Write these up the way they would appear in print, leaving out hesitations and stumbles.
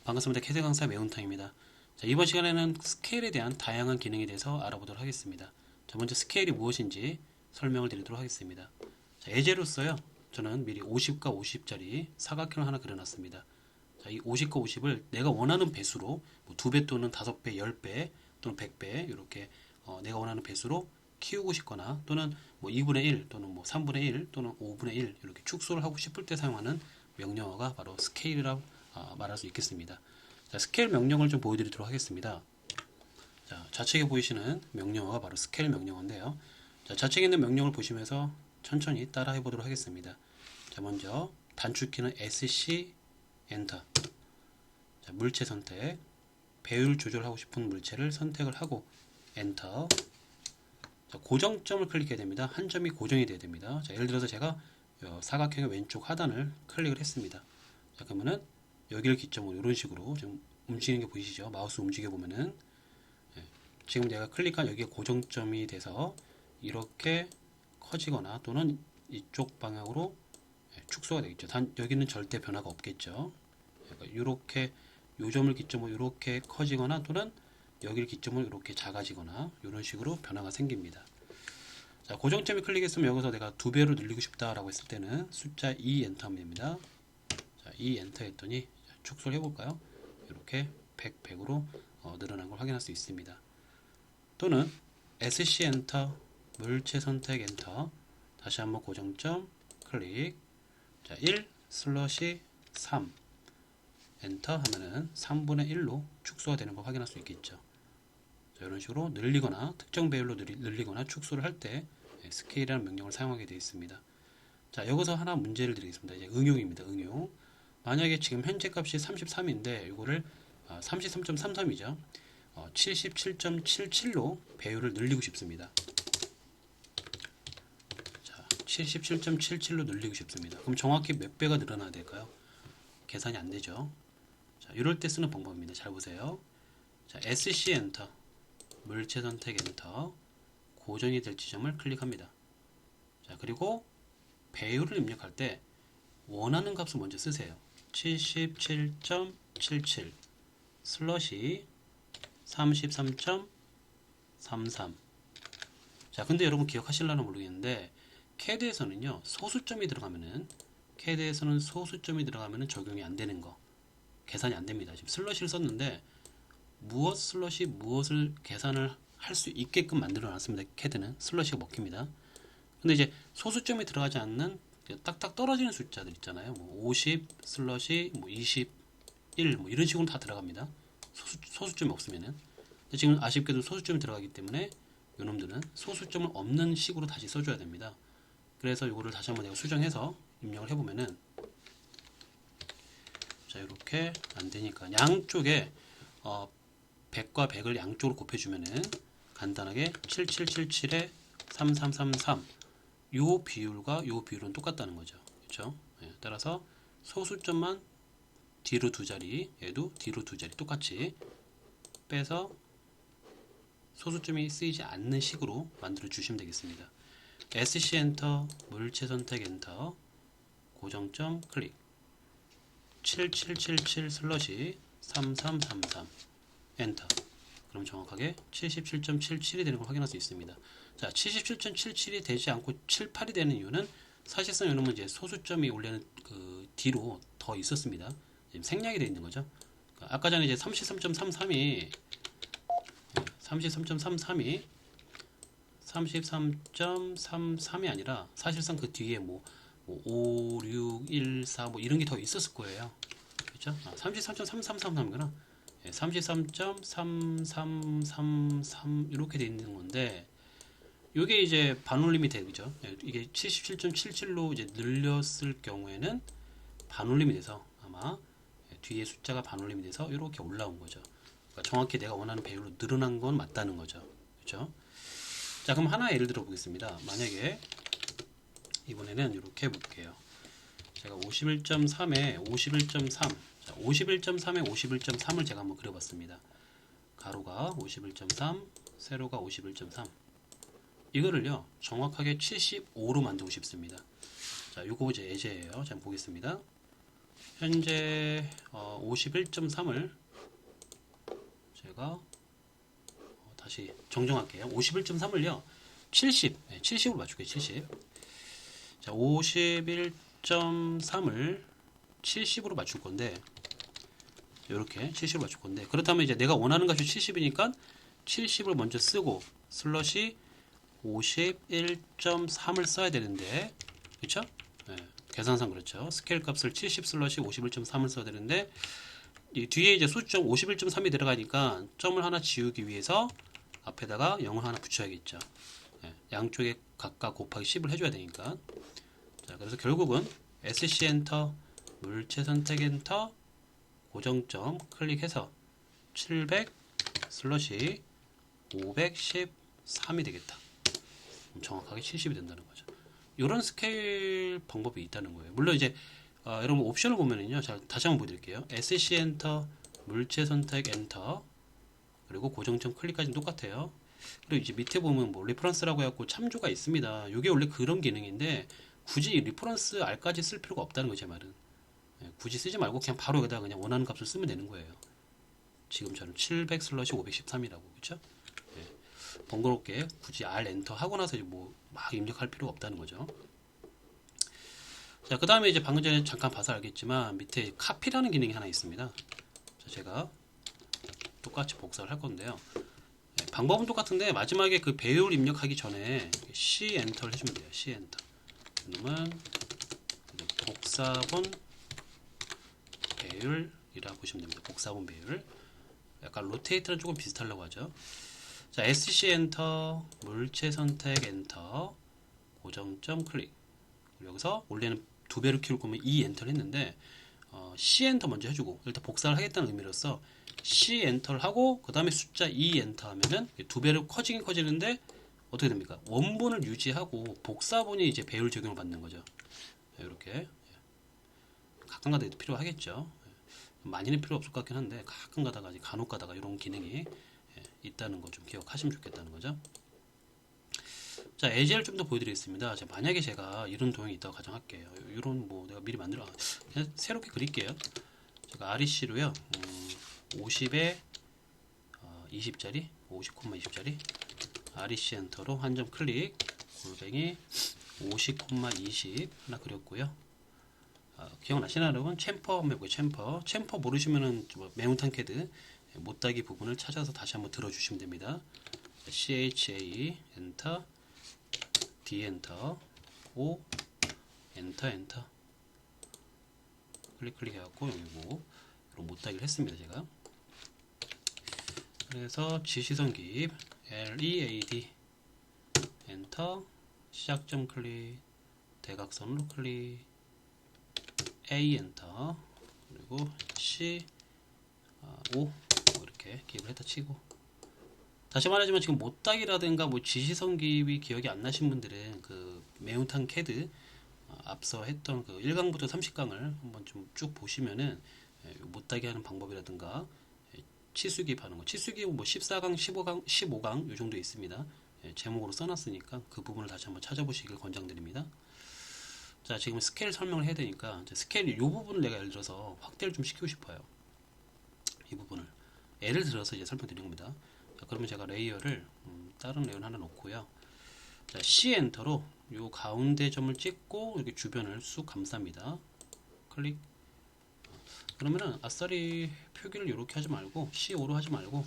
반갑습니다. 캐드 강사 매운탕입니다. 자, 이번 시간에는 스케일에 대한 다양한 기능에 대해서 알아보도록 하겠습니다. 자, 먼저 스케일이 무엇인지 설명을 드리도록 하겠습니다. 자, 예제로서요. 저는 미리 50과 50짜리 사각형을 하나 그려놨습니다. 자, 이 50과 50을 내가 원하는 배수로 뭐 2배 또는 5배, 10배 또는 100배 이렇게 내가 원하는 배수로 키우고 싶거나 또는 뭐 2분의 1 또는 뭐 3분의 1 또는 5분의 1 이렇게 축소를 하고 싶을 때 사용하는 명령어가 바로 스케일이라고 말할 수 있겠습니다. 자, 스케일 명령을 좀 보여드리도록 하겠습니다. 자, 좌측에 보이시는 명령어가 바로 스케일 명령어인데요. 자, 좌측에 있는 명령을 보시면서 천천히 따라 해보도록 하겠습니다. 자, 먼저 단축키는 SC 엔터. 자, 물체 선택. 배율 조절하고 싶은 물체를 선택을 하고 엔터. 자, 고정점을 클릭해야 됩니다. 한 점이 고정이 돼야 됩니다. 자, 예를 들어서 제가 사각형의 왼쪽 하단을 클릭을 했습니다. 자, 그러면은 여기를 기점으로 이런 식으로 좀 움직이는 게 보이시죠? 마우스 움직여 보면은 지금 내가 클릭한 여기에 고정점이 돼서 이렇게 커지거나 또는 이쪽 방향으로 축소가 되겠죠. 단 여기는 절대 변화가 없겠죠. 이렇게 요 점을 기점으로 이렇게 커지거나 또는 여기를 기점으로 이렇게 작아지거나 이런 식으로 변화가 생깁니다. 자, 고정점이 클릭했으면 여기서 내가 2배로 늘리고 싶다라고 했을 때는 숫자 2 엔터 하면 됩니다. 자, 2 엔터 했더니 축소를 해볼까요? 이렇게 100, 100으로 늘어난 걸 확인할 수 있습니다. 또는 SC 엔터, 물체 선택 엔터, 다시 한번 고정점 클릭. 자, 1 슬러시 3 엔터 하면은 3분의 1로 축소가 되는 걸 확인할 수 있겠죠. 자, 이런 식으로 늘리거나 특정 배율로 늘리거나 축소를 할 때 스케일이라는 명령을 사용하게 되어 있습니다. 자, 여기서 하나 문제를 드리겠습니다. 이제 응용입니다. 응용. 만약에 지금 현재 값이 33인데 이거를 33.33이죠. 77.77로 배율을 늘리고 싶습니다. 자, 77.77로 늘리고 싶습니다. 그럼 정확히 몇 배가 늘어나야 될까요? 계산이 안 되죠. 자, 이럴 때 쓰는 방법입니다. 잘 보세요. 자, SC 엔터, 물체 선택 엔터, 고정이 될 지점을 클릭합니다. 자, 그리고 배율을 입력할 때 원하는 값을 먼저 쓰세요. 77.77 슬러시 33.33. 자, 근데 여러분 기억하실려나 모르겠는데 캐드에서는요 소수점이 들어가면은 적용이 안 되는 거, 계산이 안 됩니다. 지금 슬러시를 썼는데 무엇 슬러시 무엇을 계산을 할 수 있게끔 만들어 놨습니다. 캐드는 슬러시가 먹힙니다. 근데 이제 소수점이 들어가지 않는 딱딱 떨어지는 숫자들 있잖아요. 뭐 50 슬러시 뭐 21 뭐 이런 식으로 다 들어갑니다. 소수점이 없으면은. 근데 지금 아쉽게도 소수점이 들어가기 때문에 요놈들은 소수점을 없는 식으로 다시 써줘야 됩니다. 그래서 이거를 다시 한번 내가 수정해서 입력을 해보면은 자, 이렇게 안 되니까 양쪽에 100과 100을 양쪽으로 곱해주면은 간단하게 7777에 3333 요 비율과 요 비율은 똑같다는 거죠. 그렇죠? 따라서 소수점만 뒤로 두 자리, 얘도 뒤로 두 자리 똑같이 빼서 소수점이 쓰이지 않는 식으로 만들어 주시면 되겠습니다. SC 엔터, 물체 선택 엔터, 고정점 클릭. 7777 슬러시 3333 엔터. 그럼 정확하게 77.77이 되는 걸 확인할 수 있습니다. 자, 77.77이 되지 않고 78이 되는 이유는 사실상 이놈은 이제 소수점이 원래는 그 뒤로 더 있었습니다. 지금 생략이 되어 있는 거죠. 아까 전에 이제 33.33이 33.33이 아니라 사실상 그 뒤에 뭐 5, 6, 1, 4 뭐 이런 게 더 있었을 거예요. 그렇죠? 33.3333이구나. 33.3333 이렇게 돼 있는 건데 이게 이제 반올림이 되죠. 이게 77.77로 이제 늘렸을 경우에는 반올림이 돼서 아마 뒤에 숫자가 반올림이 돼서 이렇게 올라온 거죠. 그러니까 정확히 내가 원하는 배율로 늘어난 건 맞다는 거죠. 그렇죠? 자, 그럼 하나 예를 들어 보겠습니다. 만약에 이번에는 이렇게 해볼게요. 제가 51.3에 51.3, 자, 51.3에 51.3을 제가 한번 그려봤습니다. 가로가 51.3, 세로가 51.3. 이거를요 정확하게 75로 만들고 싶습니다. 자, 요거 이제 예제예요. 자, 보겠습니다. 현재 51.3을 제가 다시 정정할게요. 51.3을요 70으로 맞출게요. 70. 자, 51.3을 70으로 맞출 건데, 이렇게 70으로 맞출 건데, 그렇다면 이제 내가 원하는 값이 70이니까 70을 먼저 쓰고 슬러시 51.3을 써야 되는데, 그쵸? 네, 계산상 그렇죠. 스케일 값을 70 슬러시 51.3을 써야 되는데, 이 뒤에 이제 수점 51.3이 들어가니까 점을 하나 지우기 위해서 앞에다가 0을 하나 붙여야겠죠. 네, 양쪽에 각각 곱하기 10을 해줘야 되니까. 자, 그래서 결국은 SC 엔터, 물체 선택 엔터, 고정점 클릭해서 700 슬러시 513이 되겠다. 정확하게 70이 된다는 거죠. 이런 스케일 방법이 있다는 거예요. 물론 이제 여러분 옵션을 보면은요, 자, 다시 한번 보여드릴게요. SC 엔터, 물체 선택 엔터, 그리고 고정점 클릭까지는 똑같아요. 그리고 이제 밑에 보면 뭐 리퍼런스라고 해갖고 참조가 있습니다. 이게 원래 그런 기능인데 굳이 리퍼런스 R까지 쓸 필요가 없다는 거죠, 제 말은. 예, 굳이 쓰지 말고 그냥 바로 여기다가 그냥 원하는 값을 쓰면 되는 거예요. 지금처럼 700 슬러시 513이라고, 그쵸? 예, 번거롭게 굳이 R 엔터 하고 나서 뭐 막 입력할 필요가 없다는 거죠. 자, 그 다음에 이제 방금 전에 잠깐 봐서 알겠지만 밑에 카피라는 기능이 하나 있습니다. 자, 제가 똑같이 복사를 할 건데요. 예, 방법은 똑같은데 마지막에 그 배율 입력하기 전에 C 엔터를 해주면 돼요. C 엔터. 그러면 복사본 배율이라 보시면 됩니다. 복사본 배율. 약간 로테이트랑 조금 비슷하려고 하죠. 자, SC 엔터, 물체 선택 엔터, 고정점 클릭. 여기서 원래는 두 배로 키울 거면 E 엔터를 했는데 C 엔터 먼저 해주고 일단 복사를 하겠다는 의미로서 C 엔터를 하고 그 다음에 숫자 E 엔터 하면은 두 배로 커지긴 커지는데 어떻게 됩니까? 원본을 유지하고 복사본이 이제 배율 적용을 받는 거죠. 이렇게 가끔 가다가 필요하겠죠. 많이는 필요 없을 것 같긴 한데 가끔 가다가 간혹 가다가 이런 기능이 있다는 거 좀 기억하시면 좋겠다는 거죠. 자, 예제를 좀 더 보여드리겠습니다. 자, 만약에 제가 이런 도형이 있다고 가정할게요. 이런 뭐 내가 미리 만들어 그냥 새롭게 그릴게요. 제가 REC로요 50에 20짜리 50,20짜리 REC 엔터로 한 점 클릭 골뱅이 50,20 하나 그렸고요. 기억나시나 여러분? 챔퍼 한번 해보고요. 챔퍼 모르시면은 매운탕 캐드 못따기 부분을 찾아서 다시 한번 들어주시면 됩니다. CHA 엔터 D 엔터 O 엔터 클릭 해갖고 여기 뭐 못따기를 했습니다. 제가 그래서 지시선 기입 LEAD 엔터 시작점 클릭 대각선으로 클릭 A 엔터 그리고 C O 이렇게 기입을 했다 치고 다시 말하지만 지금 못따기라든가 뭐 지시선 기입이 기억이 안 나신 분들은 그 매운탕 캐드 앞서 했던 그 1강부터 30강을 한번 좀 쭉 보시면은 못따기 하는 방법이라든가 치수 기입하는 거 치수 기입 뭐 14강 15강 요 정도 있습니다. 제목으로 써놨으니까 그 부분을 다시 한번 찾아보시길 권장드립니다. 자, 지금 스케일 설명을 해야 되니까 스케일 이 부분을 내가 예를 들어서 확대를 좀 시키고 싶어요. 이 부분을 예를 들어서 이제 설명드리는 겁니다. 자, 그러면 제가 레이어를 다른 레이어 하나 놓고요. 자, C 엔터로 요 가운데 점을 찍고 이렇게 주변을 쑥 감쌉니다. 클릭. 그러면은 아싸리 표기를 이렇게 하지 말고 C5로 하지 말고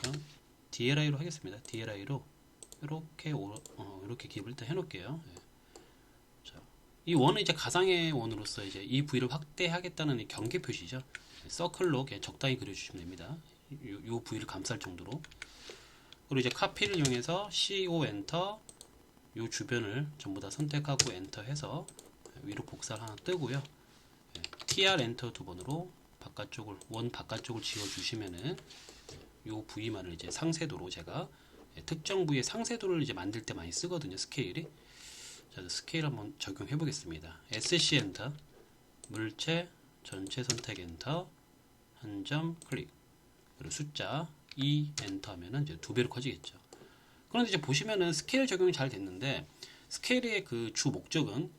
그냥 DLI로 하겠습니다. DLI로 이렇게 이렇게 기입을 일단 해놓을게요. 자, 이 원은 이제 가상의 원으로서 이제 이 부위를 확대하겠다는 경계 표시죠. 서클로 그냥 적당히 그려주시면 됩니다. 요 부위를 감쌀 정도로. 그리고 이제 카피를 이용해서 CO 엔터 요 주변을 전부 다 선택하고 엔터 해서 위로 복사를 하나 뜨고요. TR 엔터 두 번으로 바깥쪽을 원 바깥쪽을 지워 주시면은 요 부위만을 이제 상세도로 제가 특정 부위의 상세도를 이제 만들 때 많이 쓰거든요. 스케일이. 자, 스케일 한번 적용해 보겠습니다. SC 엔터 물체 전체 선택 엔터 한 점 클릭 그리고 숫자 2 엔터 하면은 이제 두 배로 커지겠죠. 그런데 이제 보시면은 스케일 적용이 잘 됐는데 스케일의 그 주 목적은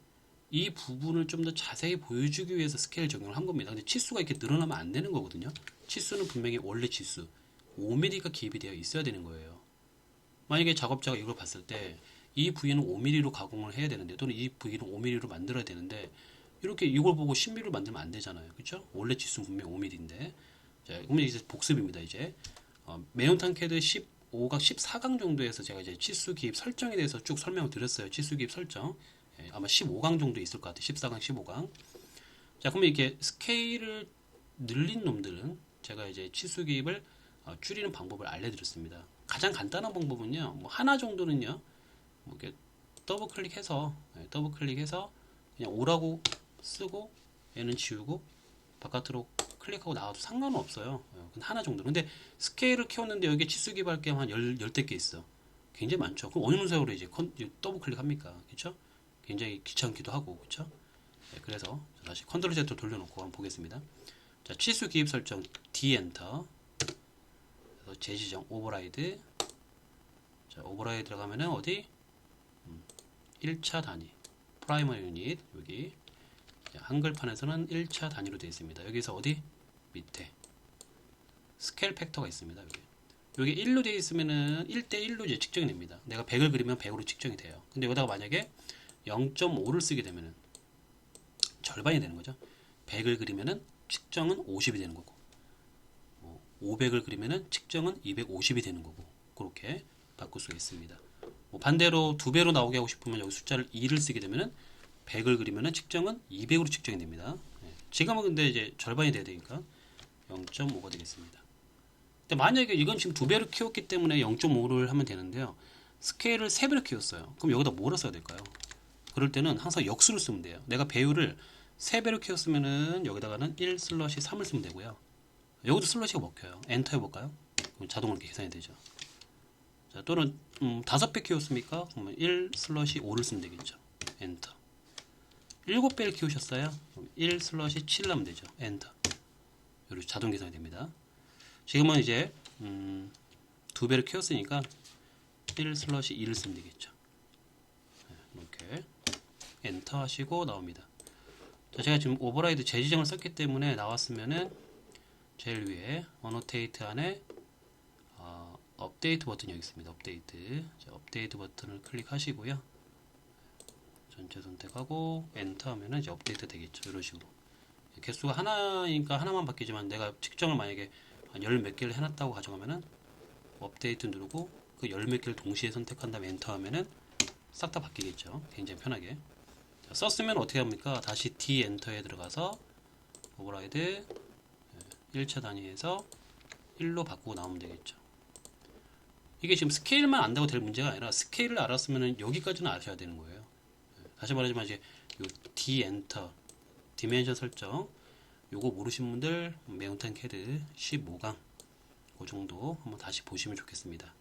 이 부분을 좀 더 자세히 보여주기 위해서 스케일 적용을 한 겁니다. 근데 치수가 이렇게 늘어나면 안 되는 거거든요. 치수는 분명히 원래 치수 5mm가 기입이 되어 있어야 되는 거예요. 만약에 작업자가 이걸 봤을 때 이 부위는 5mm로 가공을 해야 되는데, 또는 이 부위는 5mm로 만들어야 되는데, 이렇게 이걸 보고 10mm로 만들면 안 되잖아요. 그렇죠? 원래 치수는 분명히 5mm인데. 자, 그러면 이제 복습입니다. 이제 매운탕 캐드 15각, 14강 정도에서 제가 이제 치수 기입 설정에 대해서 쭉 설명을 드렸어요. 치수 기입 설정. 예, 아마 15강 정도 있을 것 같아요. 14강, 15강. 자, 그러면 이렇게 스케일을 늘린 놈들은 제가 이제 치수 기입을 줄이는 방법을 알려드렸습니다. 가장 간단한 방법은요, 뭐 하나 정도는요, 뭐 이렇게 더블 클릭해서, 더블 클릭해서 그냥 5라고 쓰고 얘는 지우고 바깥으로 클릭하고 나와도 상관은 없어요. 하나 정도. 근데 스케일을 키웠는데 여기 치수 기입할 게 한 열댓 개 있어. 굉장히 많죠. 그럼 어느 세월에 이제 더블 클릭합니까? 그렇죠? 굉장히 귀찮기도 하고, 그렇죠? 네, 그래서 다시 컨트롤 Z 돌려놓고 한번 보겠습니다. 자, 치수 기입 설정 D 엔터. 그래서 재지정 오버라이드. 자, 오버라이드 들어가면은 어디? 1차 단위. 프라이머리 유닛 여기. 자, 한글판에서는 1차 단위로 되어 있습니다. 여기서 어디? 밑에. 스케일 팩터가 있습니다. 여기 1로 되어 있으면은 1대1로 이제 측정이 됩니다. 내가 100을 그리면 100으로 측정이 돼요. 근데 여기다가 만약에 0.5를 쓰게 되면은 절반이 되는 거죠. 100을 그리면은 측정은 50이 되는 거고, 500을 그리면은 측정은 250이 되는 거고, 그렇게 바꿀 수가 있습니다. 반대로 2배로 나오게 하고 싶으면 여기 숫자를 2를 쓰게 되면은 100을 그리면은 측정은 200으로 측정이 됩니다. 지금은 근데 이제 절반이 돼야 되니까 0.5가 되겠습니다. 근데 만약에 이건 지금 2배로 키웠기 때문에 0.5를 하면 되는데요. 스케일을 3배로 키웠어요. 그럼 여기다 뭐라 써야 될까요? 그럴 때는 항상 역수를 쓰면 돼요. 내가 배율을 3배로 키웠으면은 여기다가는 1 슬러시 3을 쓰면 되고요. 여기도 슬러시가 먹혀요. 엔터 해볼까요? 그럼 자동으로 이렇게 계산이 되죠. 자, 또는 5배 키웠습니까? 그러면 1 슬러시 5를 쓰면 되겠죠. 엔터. 7배를 키우셨어요? 그럼 1 슬러시 7을 하면 되죠. 엔터. 이렇게 자동 계산이 됩니다. 지금은 이제 2배를 키웠으니까 1 슬러시 2를 쓰면 되겠죠. 이렇게 엔터 하시고 나옵니다. 자, 제가 지금 오버라이드 재지정을 썼기 때문에 나왔으면은 제일 위에 어노테이트 안에 업데이트 버튼이 여기 있습니다. 업데이트. 자, 업데이트 버튼을 클릭하시고요. 전체 선택하고 엔터 하면은 이제 업데이트 되겠죠. 이런 식으로. 개수가 하나니까 하나만 바뀌지만 내가 측정을 만약에 한 열 몇 개를 해놨다고 가정하면은 업데이트 누르고 그 열 몇 개를 동시에 선택한 다음에 엔터 하면은 싹 다 바뀌겠죠. 굉장히 편하게. 자, 썼으면 어떻게 합니까? 다시 D 엔터에 들어가서 오버라이드 1차 단위에서 1로 바꾸고 나오면 되겠죠. 이게 지금 스케일만 안다고 될 문제가 아니라 스케일을 알았으면 여기까지는 아셔야 되는 거예요. 다시 말하지만 이제 요 D 엔터 디멘션 설정 요거 모르신 분들 매운탕 캐드 15강 그 정도 한번 다시 보시면 좋겠습니다.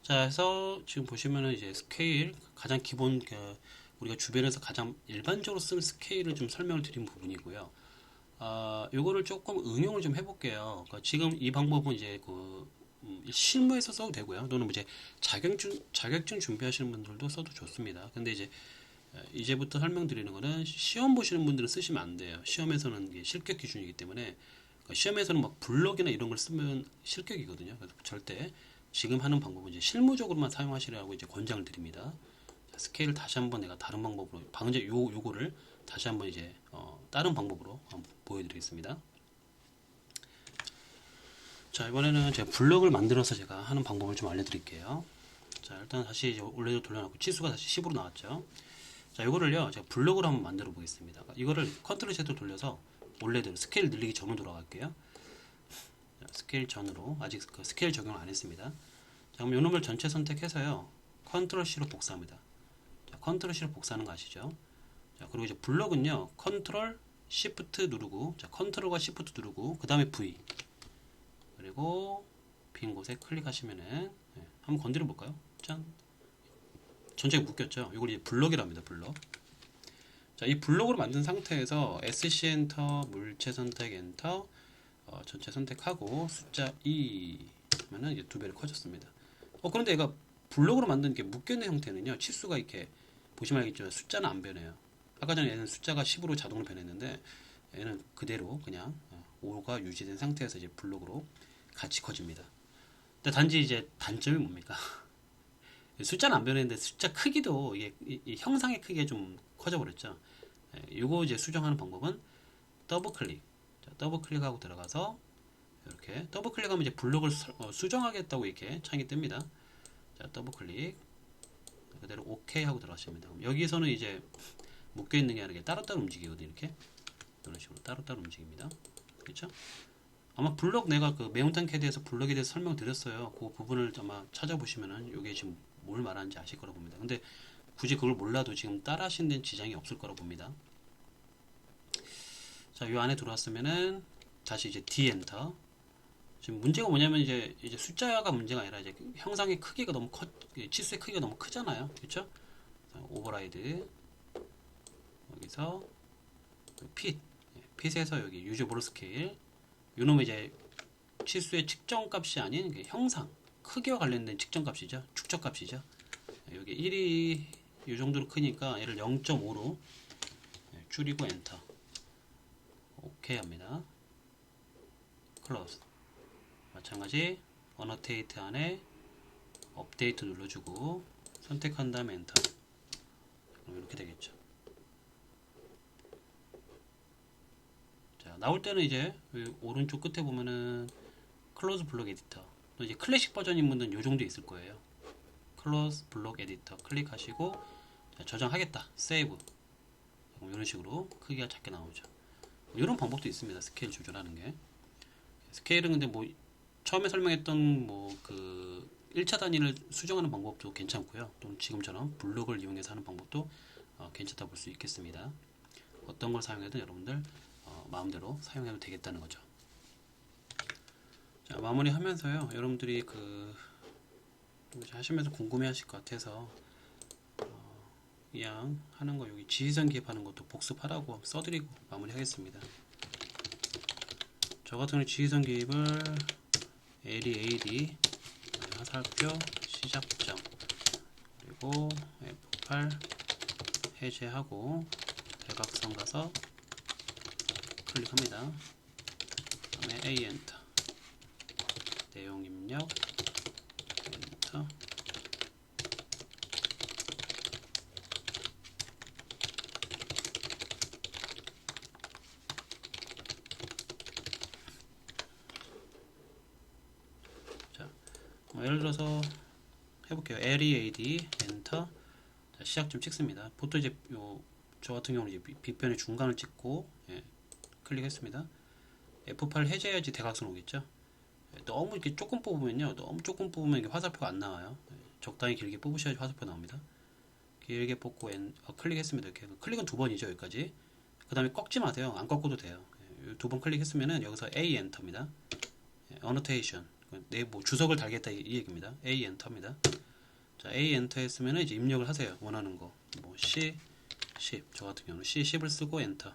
자, 해서 지금 보시면은 이제 스케일 가장 기본 우리가 주변에서 가장 일반적으로 쓰는 스케일을 좀 설명을 드린 부분이고요. 요거를 조금 응용을 좀 해볼게요. 그러니까 지금 이 방법은 이제 실무에서 써도 되고요. 또는 이제 자격증 준비하시는 분들도 써도 좋습니다. 근데 이제부터 설명드리는 거는 시험 보시는 분들은 쓰시면 안 돼요. 시험에서는 이게 실격 기준이기 때문에, 그러니까 시험에서는 막 블럭이나 이런 걸 쓰면 실격이거든요. 그래서 절대 지금 하는 방법은 이제 실무적으로만 사용하시라고 이제 권장을 드립니다. 자, 스케일을 다시 한번 내가 다른 방법으로 방금 요거를 다시 한번 이제 다른 방법으로 한번 보여드리겠습니다. 자, 이번에는 제가 블럭을 만들어서 제가 하는 방법을 좀 알려드릴게요. 자, 일단 다시 이제 원래대로 돌려놓고 치수가 다시 10으로 나왔죠. 자, 이거를요 제가 블럭으로 한번 만들어 보겠습니다. 이거를 컨트롤 Z 돌려서 원래대로 스케일 늘리기 전으로 돌아갈게요. 자, 스케일 전으로 아직 그 스케일 적용을 안 했습니다. 자, 그럼 요 놈을 전체 선택해서요 컨트롤 C로 복사합니다. 자, 컨트롤 C로 복사하는 거 아시죠? 자, 그리고 이제 블럭은요 컨트롤 시프트 누르고, 자, 컨트롤과 시프트 누르고 그 다음에 V, 그리고 빈 곳에 클릭하시면은 한번 건드려 볼까요? 짠, 전체가 묶였죠. 이걸 이제 블럭이랍니다. 블럭. 자, 이 블럭으로 만든 상태에서 SC 엔터, 물체 선택 엔터, 전체 선택하고 숫자 2 하면은 이제 2배로 커졌습니다. 그런데 얘가 블럭으로 만든 게 묶여있는 형태는요 치수가 이렇게 보시면 알겠지만 숫자는 안 변해요. 아까 전에 얘는 숫자가 10으로 자동으로 변했는데 얘는 그대로 그냥 5가 유지된 상태에서 이제 블록으로 같이 커집니다. 근데 단지 이제 단점이 뭡니까? 숫자는 안 변했는데 숫자 크기도 이게 이 형상의 크기가 좀 커져 버렸죠. 요거 이제 수정하는 방법은 더블 클릭. 자, 더블 클릭하고 들어가서 이렇게 더블 클릭하면 이제 블록을 수정하겠다고 이렇게 창이 뜹니다. 자, 더블 클릭 그대로 OK 하고 들어가시면 됩니다. 여기서는 이제 묶여 있는 게 아니라 따로따로 움직이거든요. 이렇게 이런 식으로 따로따로 움직입니다. 그렇죠? 아마 블록 내가 그 매운탕 캐드에서 블록에 대해서 설명을 드렸어요. 그 부분을 아마 찾아보시면은 이게 지금 뭘 말하는지 아실 거라고 봅니다. 근데 굳이 그걸 몰라도 지금 따라 하시는 데는 지장이 없을 거라고 봅니다. 자, 이 안에 들어왔으면은 다시 이제 D 엔터. 지금 문제가 뭐냐면 이제 숫자가 문제가 아니라 이제 형상의 크기가 너무 치수의 크기가 너무 크잖아요. 그렇죠? 오버라이드 여기서 핏에서 여기 유저볼 스케일 요놈은 이제 치수의 측정값이 아닌 형상 크기와 관련된 측정값이죠. 축적값이죠. 여기 1이 이 정도로 크니까 얘를 0.5로 줄이고 엔터. 오케이 합니다. 클로즈. 마찬가지 어너테이트 안에 업데이트 눌러주고 선택한 다음에 엔터. 그럼 이렇게 되겠죠. 자, 나올 때는 이제 오른쪽 끝에 보면은 클로즈 블록 에디터. 또 이제 클래식 버전인 분들은 요 정도 있을 거예요. 클로즈 블록 에디터 클릭하시고 자, 저장하겠다. 세이브. 이런 식으로 크기가 작게 나오죠. 이런 방법도 있습니다. 스케일 조절하는 게. 스케일은 근데 뭐 처음에 설명했던 뭐 그 1차 단위를 수정하는 방법도 괜찮고요. 또 지금처럼 블록을 이용해서 하는 방법도 괜찮다 볼 수 있겠습니다. 어떤 걸 사용해도 여러분들 마음대로 사용해도 되겠다는 거죠. 자, 마무리 하면서요. 여러분들이 그 하시면서 궁금해 하실 것 같아서 그냥 하는 거 여기 지시선 기입하는 것도 복습하라고 써드리고 마무리 하겠습니다. 저 같은 경우 지시선 기입을 LEAD 화살표 시작점 그리고 F8 해제하고 대각선 가서 클릭합니다. 그 다음에 A 엔터 내용 입력 엔터 자, 예를 들어서 해볼게요. LEAD 엔터 자, 시작점 찍습니다. 보통 이제 저 같은 경우는 이제 빗변의 중간을 찍고 클릭했습니다. F8 해제해야지 대각선 오겠죠. 너무 이렇게 조금 뽑으면요, 너무 조금 뽑으면 이게 화살표가 안 나와요. 적당히 길게 뽑으셔야지 화살표 나옵니다. 길게 뽑고 클릭했습니다. 이렇게 클릭은 두 번이죠. 여기까지. 그 다음에 꺾지 마세요. 안 꺾어도 돼요. 두 번 클릭했으면은 여기서 A 엔터입니다. 어노테이션 뭐 주석을 달겠다 이 얘기입니다. A 엔터입니다. 자, A 엔터 했으면은 이제 입력을 하세요. 원하는 거. 뭐 C 10. 저 같은 경우는 C 10을 쓰고 엔터.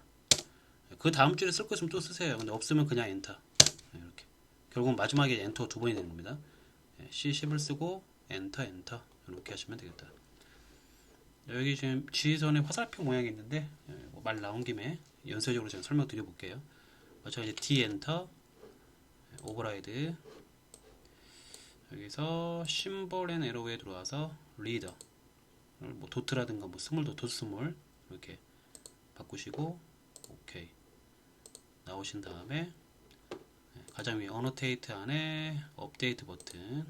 그 다음 줄에 쓸 거 있으면 또 쓰세요. 근데 없으면 그냥 엔터. 이렇게. 결국 마지막에 엔터 두 번이 되는 겁니다. C10을 쓰고 엔터 이렇게 하시면 되겠다. 여기 지금 지휘선에 화살표 모양이 있는데 말 나온 김에 연쇄적으로 제가 설명드려 볼게요. 마찬가지 D 엔터 오버라이드 여기서 심볼 앤 에러에 들어와서 리더 뭐 도트라든가 뭐 스몰 도트 스몰 이렇게 바꾸시고 오케이 나오신 다음에 가장 위에 어노테이트 안에 업데이트 버튼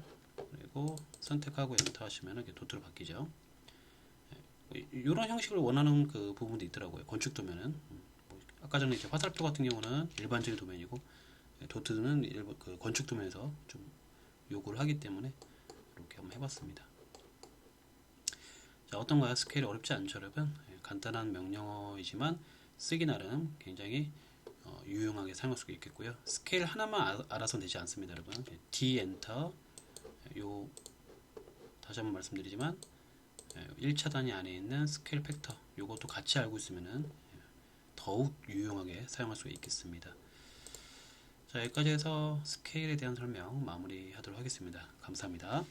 그리고 선택하고 엔터 하시면 이렇게 도트로 바뀌죠. 이런 형식을 원하는 그 부분도 있더라고요. 건축 도면은 아까 전에 이제 화살표 같은 경우는 일반적인 도면이고 도트는 그 건축 도면에서 좀 요구를 하기 때문에 이렇게 한번 해봤습니다. 자, 어떤가요? 스케일이 어렵지 않죠, 여러분? 간단한 명령어이지만 쓰기 나름 굉장히 유용하게 사용할 수 있겠고요. 스케일 하나만 알아서 되지 않습니다, 여러분. D 엔터 요 다시 한번 말씀드리지만 1차 단위 안에 있는 스케일 팩터 요것도 같이 알고 있으면은 더욱 유용하게 사용할 수 있겠습니다. 자, 여기까지 해서 스케일에 대한 설명 마무리하도록 하겠습니다. 감사합니다.